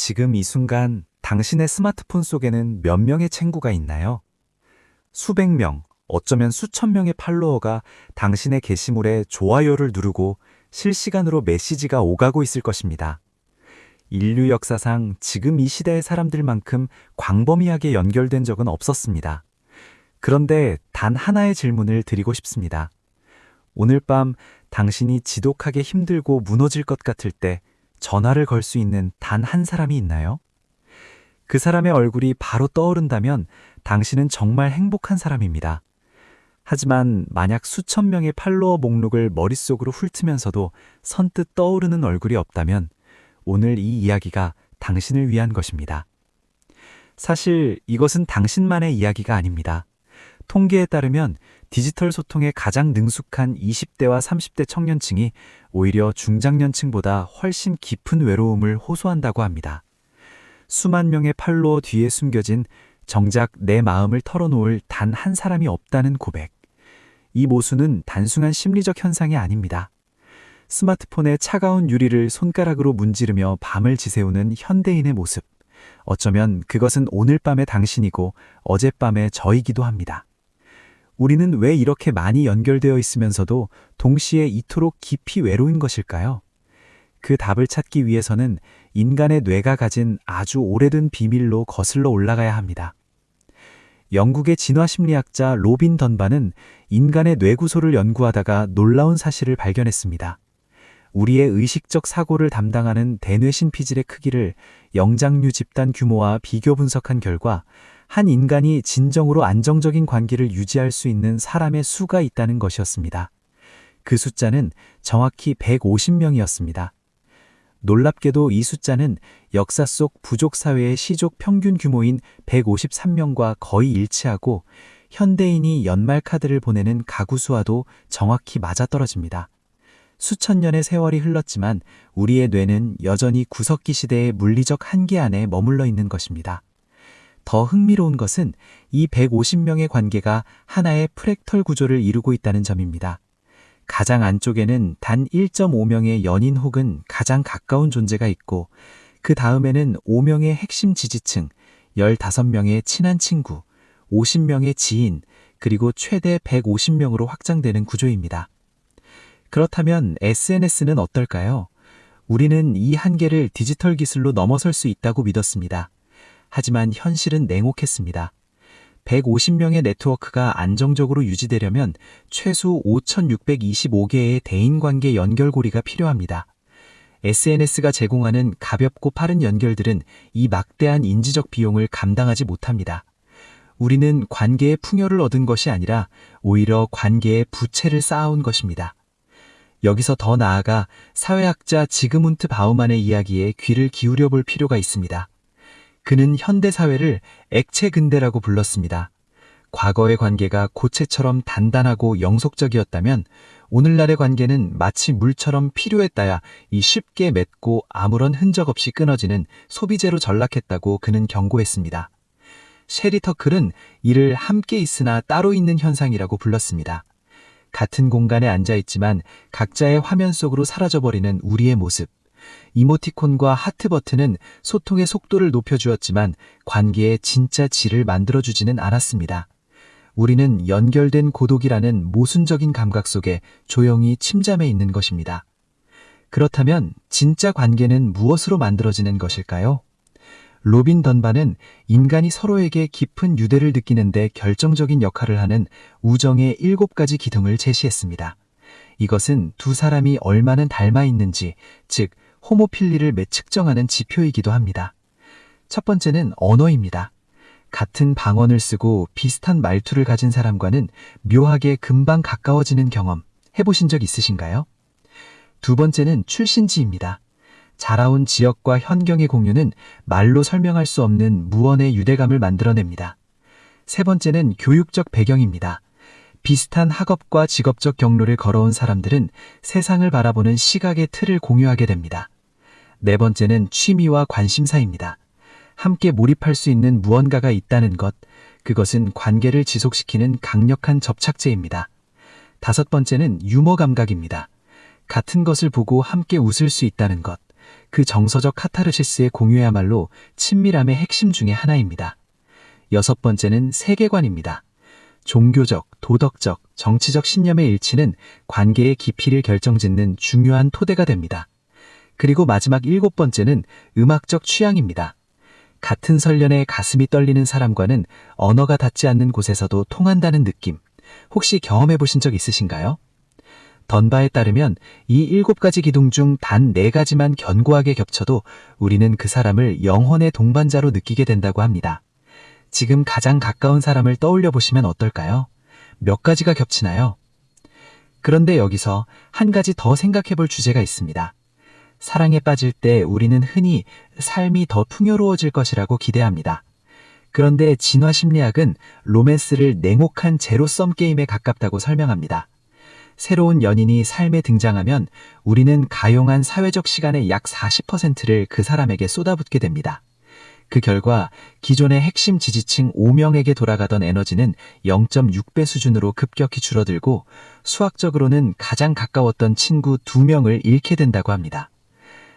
지금 이 순간 당신의 스마트폰 속에는 몇 명의 친구가 있나요? 수백 명, 어쩌면 수천 명의 팔로워가 당신의 게시물에 좋아요를 누르고 실시간으로 메시지가 오가고 있을 것입니다. 인류 역사상 지금 이 시대의 사람들만큼 광범위하게 연결된 적은 없었습니다. 그런데 단 하나의 질문을 드리고 싶습니다. 오늘 밤 당신이 지독하게 힘들고 무너질 것 같을 때 전화를 걸 수 있는 단 한 사람이 있나요? 그 사람의 얼굴이 바로 떠오른다면 당신은 정말 행복한 사람입니다. 하지만 만약 수천 명의 팔로워 목록을 머릿속으로 훑으면서도 선뜻 떠오르는 얼굴이 없다면 오늘 이 이야기가 당신을 위한 것입니다. 사실 이것은 당신만의 이야기가 아닙니다. 통계에 따르면 디지털 소통에 가장 능숙한 20대와 30대 청년층이 오히려 중장년층보다 훨씬 깊은 외로움을 호소한다고 합니다. 수만 명의 팔로워 뒤에 숨겨진 정작 내 마음을 털어놓을 단 한 사람이 없다는 고백. 이 모순은 단순한 심리적 현상이 아닙니다. 스마트폰의 차가운 유리를 손가락으로 문지르며 밤을 지새우는 현대인의 모습. 어쩌면 그것은 오늘 밤의 당신이고 어젯밤의 저이기도 합니다. 우리는 왜 이렇게 많이 연결되어 있으면서도 동시에 이토록 깊이 외로운 것일까요? 그 답을 찾기 위해서는 인간의 뇌가 가진 아주 오래된 비밀로 거슬러 올라가야 합니다. 영국의 진화심리학자 로빈 던반은 인간의 뇌구조를 연구하다가 놀라운 사실을 발견했습니다. 우리의 의식적 사고를 담당하는 대뇌신피질의 크기를 영장류 집단 규모와 비교 분석한 결과 한 인간이 진정으로 안정적인 관계를 유지할 수 있는 사람의 수가 있다는 것이었습니다. 그 숫자는 정확히 150명이었습니다. 놀랍게도 이 숫자는 역사 속 부족 사회의 시족 평균 규모인 153명과 거의 일치하고 현대인이 연말 카드를 보내는 가구 수와도 정확히 맞아떨어집니다. 수천 년의 세월이 흘렀지만 우리의 뇌는 여전히 구석기 시대의 물리적 한계 안에 머물러 있는 것입니다. 더 흥미로운 것은 이 150명의 관계가 하나의 프랙털 구조를 이루고 있다는 점입니다. 가장 안쪽에는 단 1.5명의 연인 혹은 가장 가까운 존재가 있고 그 다음에는 5명의 핵심 지지층, 15명의 친한 친구, 50명의 지인, 그리고 최대 150명으로 확장되는 구조입니다. 그렇다면 SNS는 어떨까요? 우리는 이 한계를 디지털 기술로 넘어설 수 있다고 믿었습니다. 하지만 현실은 냉혹했습니다. 150명의 네트워크가 안정적으로 유지되려면 최소 5,625개의 대인관계 연결고리가 필요합니다. SNS가 제공하는 가볍고 빠른 연결들은 이 막대한 인지적 비용을 감당하지 못합니다. 우리는 관계의 풍요를 얻은 것이 아니라 오히려 관계의 부채를 쌓아온 것입니다. 여기서 더 나아가 사회학자 지그문트 바우만의 이야기에 귀를 기울여 볼 필요가 있습니다. 그는 현대 사회를 액체 근대라고 불렀습니다. 과거의 관계가 고체처럼 단단하고 영속적이었다면 오늘날의 관계는 마치 물처럼 필요에 따야 이 쉽게 맺고 아무런 흔적 없이 끊어지는 소비재로 전락했다고 그는 경고했습니다. 셰리 터클은 이를 함께 있으나 따로 있는 현상이라고 불렀습니다. 같은 공간에 앉아있지만 각자의 화면 속으로 사라져버리는 우리의 모습. 이모티콘과 하트 버튼은 소통의 속도를 높여주었지만 관계의 진짜 질을 만들어주지는 않았습니다. 우리는 연결된 고독이라는 모순적인 감각 속에 조용히 침잠해 있는 것입니다. 그렇다면 진짜 관계는 무엇으로 만들어지는 것일까요? 로빈 던반은 인간이 서로에게 깊은 유대를 느끼는데 결정적인 역할을 하는 우정의 7가지 기둥을 제시했습니다. 이것은 두 사람이 얼마나 닮아 있는지, 즉 호모필리를 측정하는 지표이기도 합니다. 첫 번째는 언어입니다. 같은 방언을 쓰고 비슷한 말투를 가진 사람과는 묘하게 금방 가까워지는 경험 해보신 적 있으신가요? 두 번째는 출신지입니다. 자라온 지역과 환경의 공유는 말로 설명할 수 없는 무언의 유대감을 만들어냅니다. 세 번째는 교육적 배경입니다. 비슷한 학업과 직업적 경로를 걸어온 사람들은 세상을 바라보는 시각의 틀을 공유하게 됩니다. 네 번째는 취미와 관심사입니다. 함께 몰입할 수 있는 무언가가 있다는 것, 그것은 관계를 지속시키는 강력한 접착제입니다. 다섯 번째는 유머 감각입니다. 같은 것을 보고 함께 웃을 수 있다는 것, 그 정서적 카타르시스의 공유야말로 친밀함의 핵심 중의 하나입니다. 6번째는 세계관입니다. 종교적, 도덕적, 정치적 신념의 일치는 관계의 깊이를 결정짓는 중요한 토대가 됩니다. 그리고 마지막 7번째는 음악적 취향입니다. 같은 설련에 가슴이 떨리는 사람과는 언어가 닿지 않는 곳에서도 통한다는 느낌, 혹시 경험해 보신 적 있으신가요? 던바에 따르면 이 7가지 기둥 중 단 4가지만 견고하게 겹쳐도 우리는 그 사람을 영혼의 동반자로 느끼게 된다고 합니다. 지금 가장 가까운 사람을 떠올려 보시면 어떨까요? 몇 가지가 겹치나요? 그런데 여기서 한 가지 더 생각해 볼 주제가 있습니다. 사랑에 빠질 때 우리는 흔히 삶이 더 풍요로워질 것이라고 기대합니다. 그런데 진화 심리학은 로맨스를 냉혹한 제로섬 게임에 가깝다고 설명합니다. 새로운 연인이 삶에 등장하면 우리는 가용한 사회적 시간의 약 40%를 그 사람에게 쏟아붓게 됩니다. 그 결과 기존의 핵심 지지층 5명에게 돌아가던 에너지는 0.6배 수준으로 급격히 줄어들고 수학적으로는 가장 가까웠던 친구 2명을 잃게 된다고 합니다.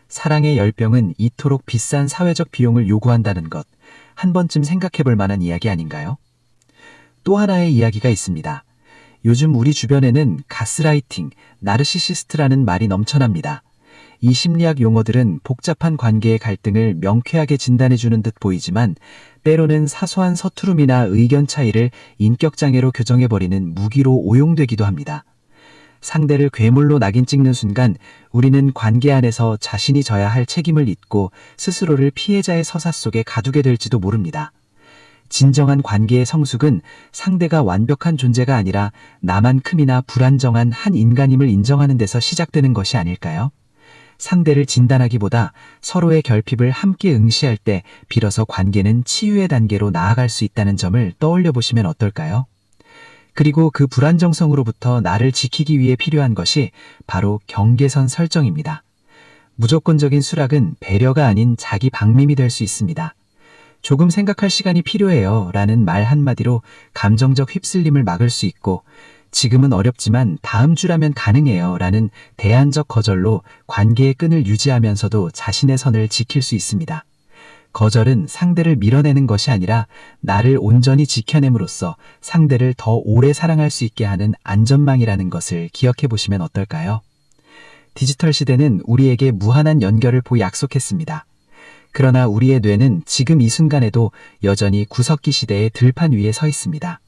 사랑의 열병은 이토록 비싼 사회적 비용을 요구한다는 것, 한 번쯤 생각해 볼 만한 이야기 아닌가요? 또 하나의 이야기가 있습니다. 요즘 우리 주변에는 가스라이팅, 나르시시스트라는 말이 넘쳐납니다. 이 심리학 용어들은 복잡한 관계의 갈등을 명쾌하게 진단해주는 듯 보이지만 때로는 사소한 서투름이나 의견 차이를 인격장애로 교정해버리는 무기로 오용되기도 합니다. 상대를 괴물로 낙인 찍는 순간 우리는 관계 안에서 자신이 져야 할 책임을 잊고 스스로를 피해자의 서사 속에 가두게 될지도 모릅니다. 진정한 관계의 성숙은 상대가 완벽한 존재가 아니라 나만큼이나 불안정한 한 인간임을 인정하는 데서 시작되는 것이 아닐까요? 상대를 진단하기보다 서로의 결핍을 함께 응시할 때 비로소 관계는 치유의 단계로 나아갈 수 있다는 점을 떠올려 보시면 어떨까요? 그리고 그 불안정성으로부터 나를 지키기 위해 필요한 것이 바로 경계선 설정입니다. 무조건적인 수락은 배려가 아닌 자기 방임이 될 수 있습니다. 조금 생각할 시간이 필요해요 라는 말 한마디로 감정적 휩쓸림을 막을 수 있고 지금은 어렵지만 다음 주라면 가능해요 라는 대안적 거절로 관계의 끈을 유지하면서도 자신의 선을 지킬 수 있습니다. 거절은 상대를 밀어내는 것이 아니라 나를 온전히 지켜냄으로써 상대를 더 오래 사랑할 수 있게 하는 안전망이라는 것을 기억해 보시면 어떨까요? 디지털 시대는 우리에게 무한한 연결을 약속했습니다. 그러나 우리의 뇌는 지금 이 순간에도 여전히 구석기 시대의 들판 위에 서 있습니다.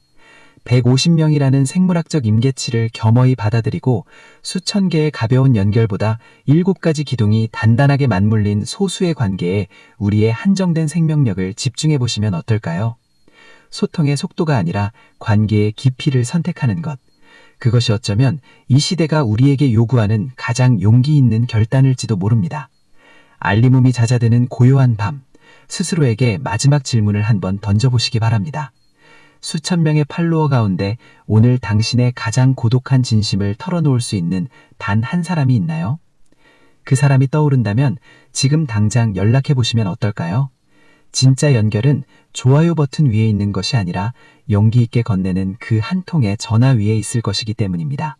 150명이라는 생물학적 임계치를 겸허히 받아들이고 수천 개의 가벼운 연결보다 7가지 기둥이 단단하게 맞물린 소수의 관계에 우리의 한정된 생명력을 집중해 보시면 어떨까요? 소통의 속도가 아니라 관계의 깊이를 선택하는 것. 그것이 어쩌면 이 시대가 우리에게 요구하는 가장 용기 있는 결단일지도 모릅니다. 알림음이 잦아드는 고요한 밤, 스스로에게 마지막 질문을 한번 던져보시기 바랍니다. 수천 명의 팔로워 가운데 오늘 당신의 가장 고독한 진심을 털어놓을 수 있는 단 한 사람이 있나요? 그 사람이 떠오른다면 지금 당장 연락해 보시면 어떨까요? 진짜 연결은 좋아요 버튼 위에 있는 것이 아니라 용기 있게 건네는 그 한 통의 전화 위에 있을 것이기 때문입니다.